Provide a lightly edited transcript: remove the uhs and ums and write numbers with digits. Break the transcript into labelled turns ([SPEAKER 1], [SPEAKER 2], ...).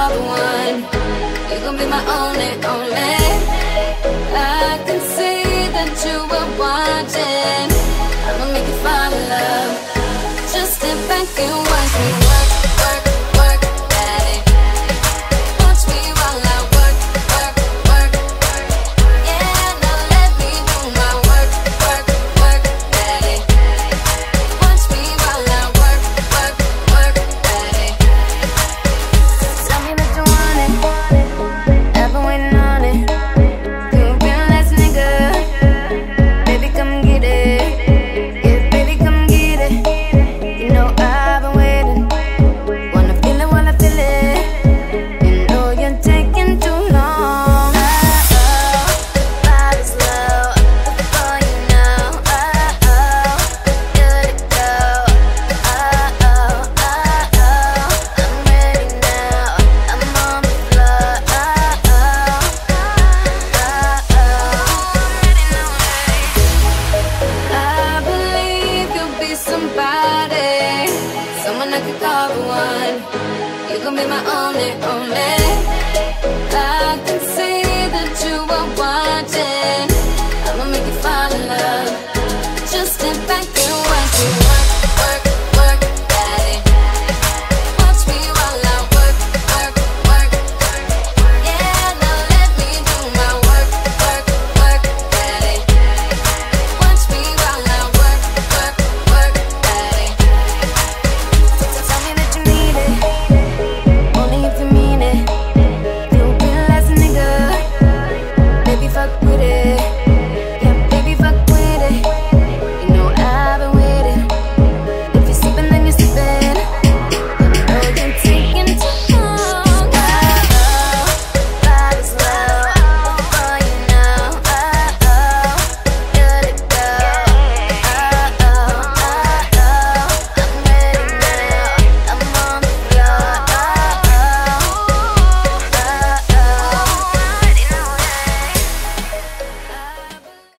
[SPEAKER 1] call the one. You gon' be my only, only. I can see that you were watching. I'ma make you fall in love. Just sit back and watch me work, work, work, daddy. Watch me while I work, work, work. Yeah, now let me do my work, work, work, daddy. Watch me while I work, work, work, daddy. Tell me that you want it. I've been waiting on it. You've been last nigga. Baby, come get it. Yeah, baby, come get it. You know I've been waiting. Wanna feel it while I feel it. You know you're taking too long. The body's low. Before you know. Good to go. I'm ready now. I'm on the floor. I believe you'll be somebody, someone I could call the one. You gon' be my only, only.